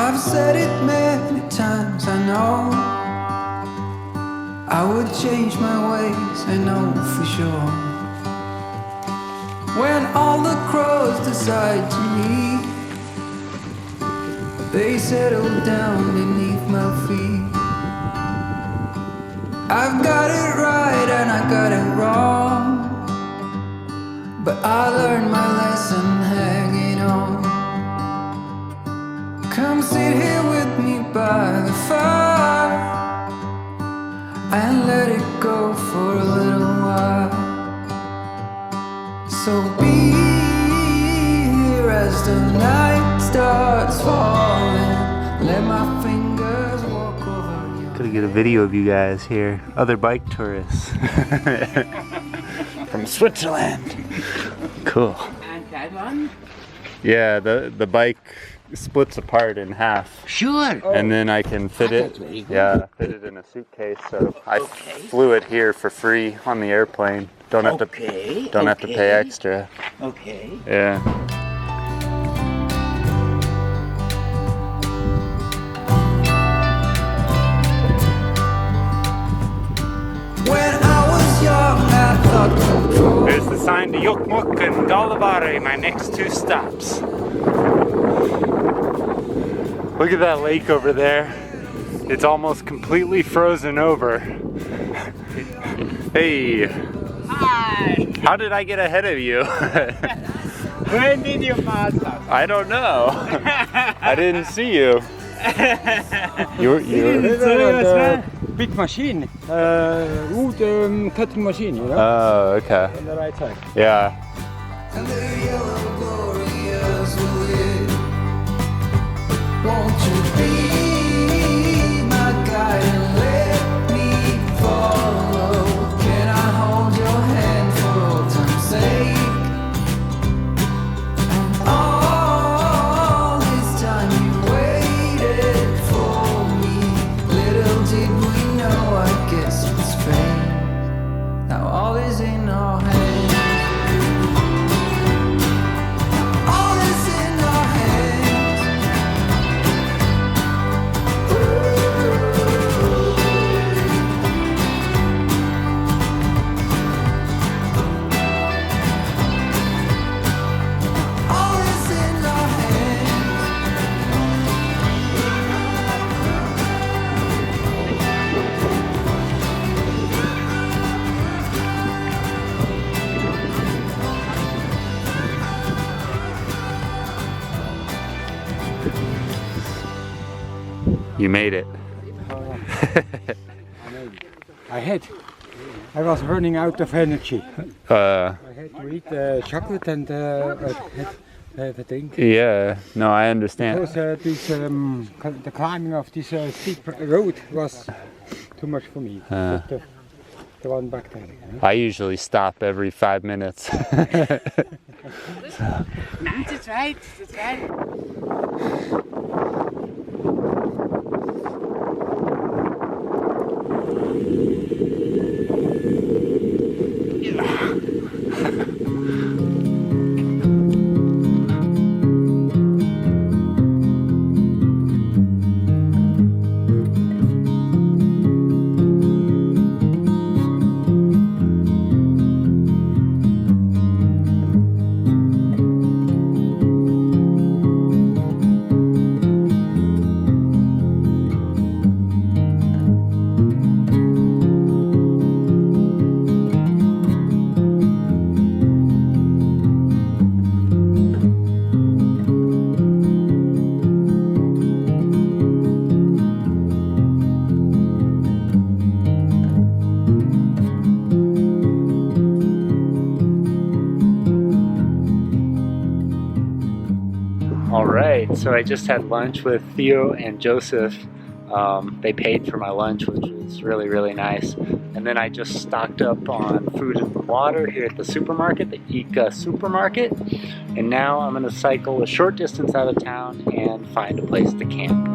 I've said it many times, I know I would change my ways, I know for sure. When all the crows decide to meet, they settle down beneath my feet. I've got it right and I got it wrong, but I learned my lesson hanging on. Come sit here with me by the fire and let it go for a little while. So be here as the night starts falling. Let my fingers walk over you. Gonna get a video of you guys here. Other bike tourists. From Switzerland. Cool. And that one? Yeah, the bike splits apart in half. Sure. And then I can fit it. Yeah, fit it in a suitcase. So I flew it here for free on the airplane. Don't have to pay extra. Okay. Yeah. When I was young, I thought There's the sign to Jokkmokk and Galvare, my next 2 stops. Look at that lake over there. It's almost completely frozen over. Hey. Hi. How did I get ahead of you? When did you pass us? I don't know. I didn't see you. You're big machine, wood cutting machine, you know? Oh, okay. On the right side. Yeah. and the yellow glorious will live. Won't you be my guide and let me follow? Can I hold your hand for all time's sake? And all this time you waited for me. Little did we know, I guess it's fate. Now all is in our hands. All is in our hands. All is in our hands. You made it. I was running out of energy. I had to eat chocolate and have a drink. Yeah, no, I understand. Because the climbing of this steep road was too much for me. But, the one back there. You know? I usually stop every 5 minutes. That's right. That's right. All right, so I just had lunch with Theo and Joseph. They paid for my lunch, which was really, really nice. And then I just stocked up on food and water here at the supermarket, the Ika supermarket. And now I'm gonna cycle a short distance out of town and find a place to camp.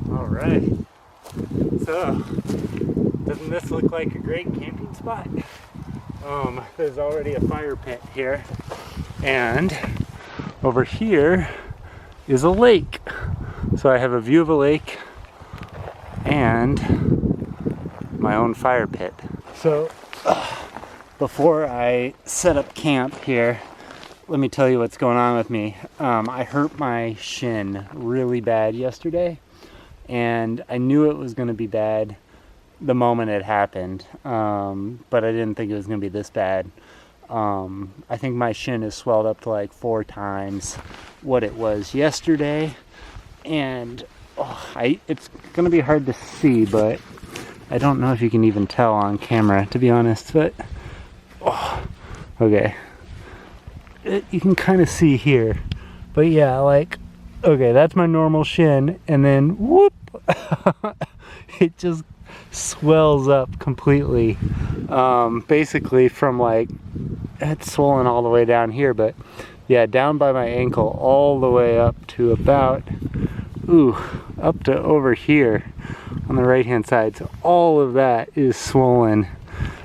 Alright. So, doesn't this look like a great camping spot? There's already a fire pit here. And over here is a lake. So I have a view of a lake and my own fire pit. So before I set up camp here, let me tell you what's going on with me. I hurt my shin really bad yesterday, and I knew it was going to be bad the moment it happened, but I didn't think it was going to be this bad. I think my shin is swelled up to like 4 times what it was yesterday, and it's going to be hard to see, but I don't know if you can even tell on camera, to be honest, but okay. You can kind of see here, but yeah, like, okay, that's my normal shin, and then whoop, it just swells up completely. Basically from like, it's swollen all the way down here, but yeah, down by my ankle all the way up to about, up to over here on the right hand side. So all of that is swollen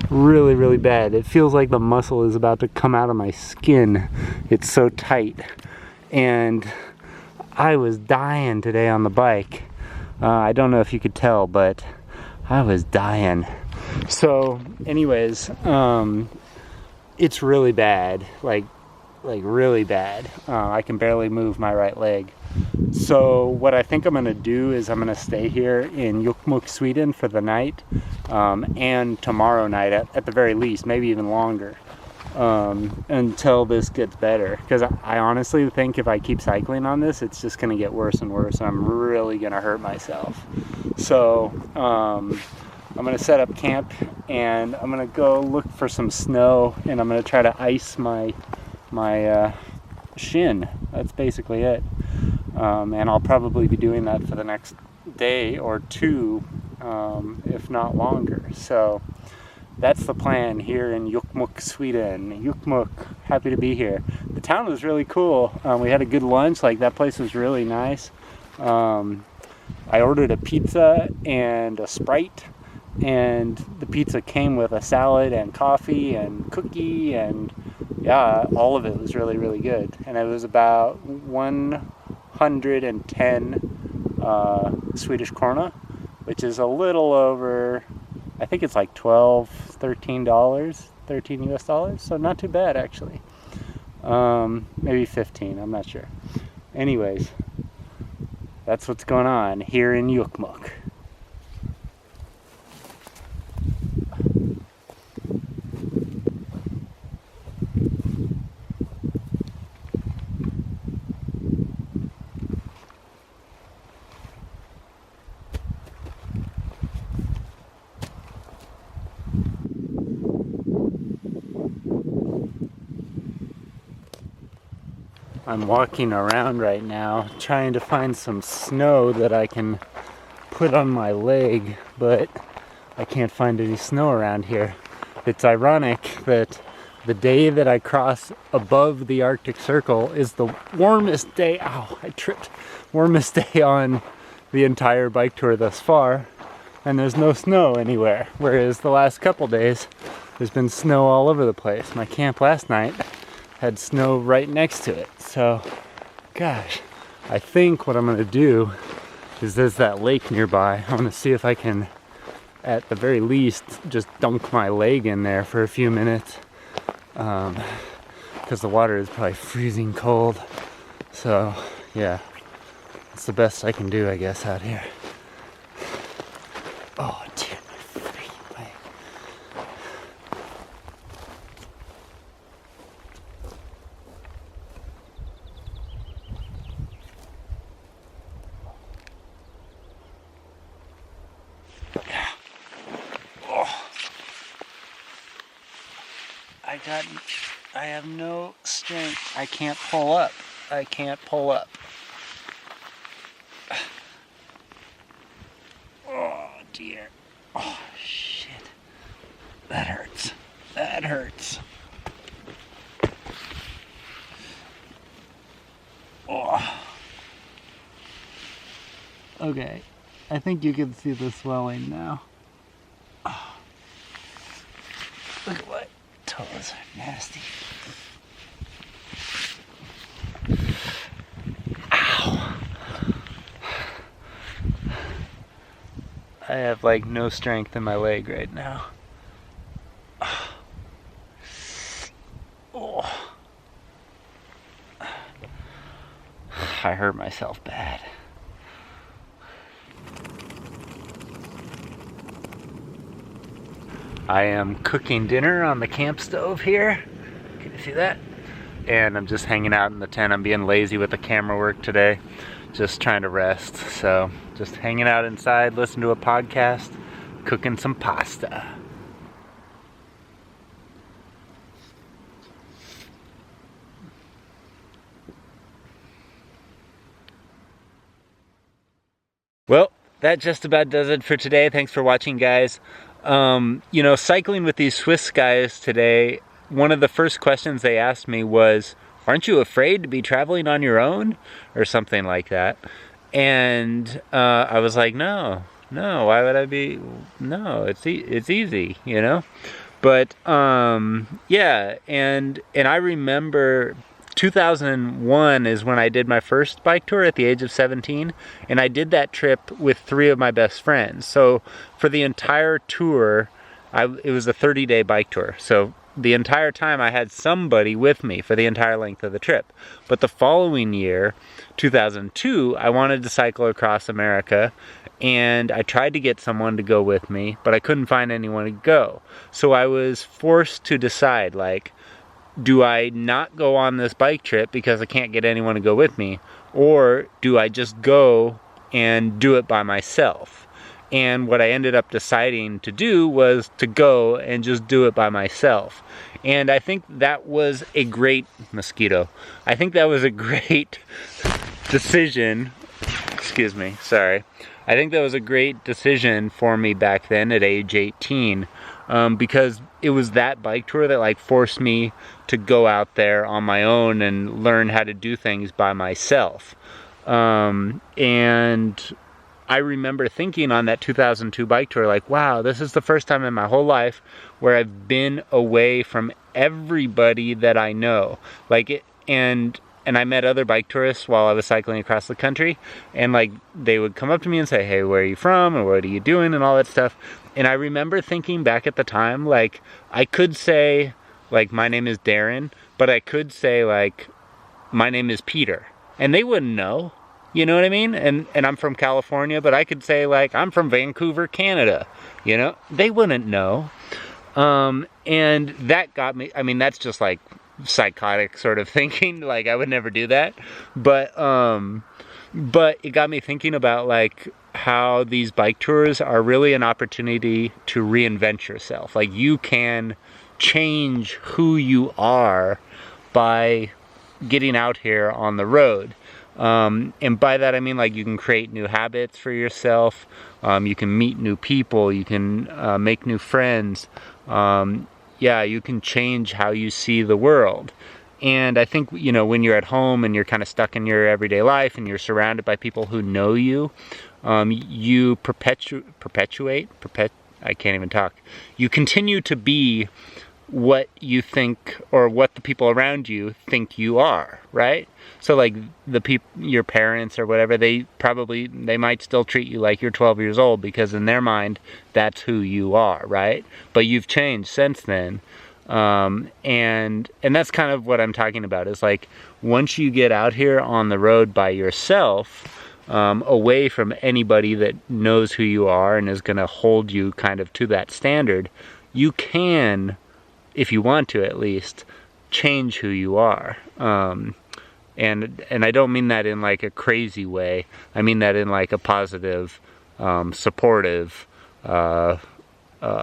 really, really bad. It feels like the muscle is about to come out of my skin. It's so tight. And I was dying today on the bike. I don't know if you could tell, but I was dying. So anyways, it's really bad, like really bad. I can barely move my right leg. So what I think I'm gonna do is I'm gonna stay here in Jokkmokk, Sweden for the night, and tomorrow night at the very least, maybe even longer, until this gets better. Because I honestly think if I keep cycling on this, it's just gonna get worse and worse, and I'm really gonna hurt myself. So I'm gonna set up camp, and I'm gonna go look for some snow, and I'm gonna try to ice my shin. That's basically it. And I'll probably be doing that for the next day or 2, if not longer. So that's the plan here in Jokkmokk, Sweden. Jokkmokk, happy to be here. The town was really cool. We had a good lunch. Like, that place was really nice. I ordered a pizza and a Sprite, and the pizza came with a salad and coffee and cookie, and yeah, all of it was really, really good. And it was about 110 Swedish krona, which is a little over, I think it's like $13 US dollars, so not too bad actually. Maybe 15, I'm not sure. Anyways, that's what's going on here in Jokkmokk. I'm walking around right now trying to find some snow that I can put on my leg, but I can't find any snow around here. It's ironic that the day that I cross above the Arctic Circle is the warmest day, ow, I tripped, warmest day on the entire bike tour thus far, and there's no snow anywhere, whereas the last couple days there's been snow all over the place. My camp last night had snow right next to it. So, gosh, I think what I'm gonna do is there's that lake nearby. I'm gonna see if I can, at the very least, just dunk my leg in there for a few minutes, because the water is probably freezing cold. So, yeah, that's the best I can do, I guess, out here. Oh, dear, my freaking leg. I have no strength. I can't pull up. I can't pull up. Oh dear. Oh shit. That hurts. That hurts. Oh. Okay, I think you can see the swelling now. Oh. Look at what toes are nasty. Ow. I have like no strength in my leg right now. Oh. I hurt myself bad. I am cooking dinner on the camp stove here. Can you see that? And I'm just hanging out in the tent. I'm being lazy with the camera work today. Just trying to rest. So just hanging out inside, listen to a podcast, cooking some pasta. Well, that just about does it for today. Thanks for watching, guys. You know, cycling with these Swiss guys today, one of the first questions they asked me was, aren't you afraid to be traveling on your own? Or something like that. And I was like, no, why would I be? No, it's easy, you know? But yeah, and I remember 2001 is when I did my first bike tour at the age of 17, and I did that trip with 3 of my best friends. So for the entire tour, it was a 30-day bike tour. So the entire time I had somebody with me for the entire length of the trip. But the following year, 2002, I wanted to cycle across America, and I tried to get someone to go with me, but I couldn't find anyone to go. So I was forced to decide, like, do I not go on this bike trip because I can't get anyone to go with me, or do I just go and do it by myself? And what I ended up deciding to do was to go and just do it by myself. And I think that was a great mosquito. I think that was a great decision. Excuse me, sorry. I think that was a great decision for me back then at age 18. Because it was that bike tour that like forced me to go out there on my own and learn how to do things by myself. And I remember thinking on that 2002 bike tour, like, wow, this is the first time in my whole life where I've been away from everybody that I know. Like it, and I met other bike tourists while I was cycling across the country, and like they would come up to me and say, hey, where are you from, and what are you doing, and all that stuff. And I remember thinking back at the time, like, I could say, like, my name is Darren, but I could say, like, my name is Peter. And they wouldn't know, you know what I mean? And I'm from California, but I could say, like, I'm from Vancouver, Canada, you know? They wouldn't know. And that got me, I mean, that's just, like, psychotic sort of thinking. Like, I would never do that. But it got me thinking about, like, how these bike tours are really an opportunity to reinvent yourself. Like, you can change who you are by getting out here on the road. And by that I mean, like, you can create new habits for yourself, you can meet new people, you can make new friends, yeah, you can change how you see the world. And I think, you know, when you're at home and you're kind of stuck in your everyday life and you're surrounded by people who know you, you I can't even talk. You continue to be what you think, or what the people around you think you are, right? So like your parents or whatever, they might still treat you like you're 12 years old because in their mind, that's who you are, right? But you've changed since then. And that's kind of what I'm talking about, is like, once you get out here on the road by yourself, away from anybody that knows who you are and is going to hold you kind of to that standard, you can, if you want to at least, change who you are. And I don't mean that in like a crazy way. I mean that in like a positive, supportive,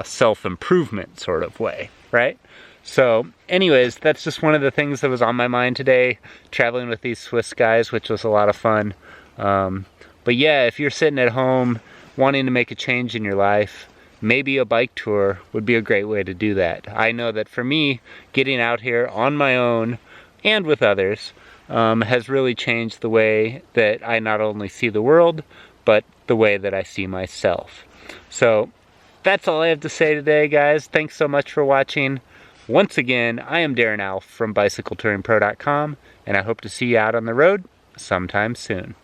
self-improvement sort of way, right? So anyways, that's just one of the things that was on my mind today, traveling with these Swiss guys, which was a lot of fun. But yeah, if you're sitting at home wanting to make a change in your life, maybe a bike tour would be a great way to do that. I know that for me, getting out here on my own and with others has really changed the way that I not only see the world, but the way that I see myself. So that's all I have to say today, guys. Thanks so much for watching. Once again, I am Darren Alf from BicycleTouringPro.com, and I hope to see you out on the road sometime soon.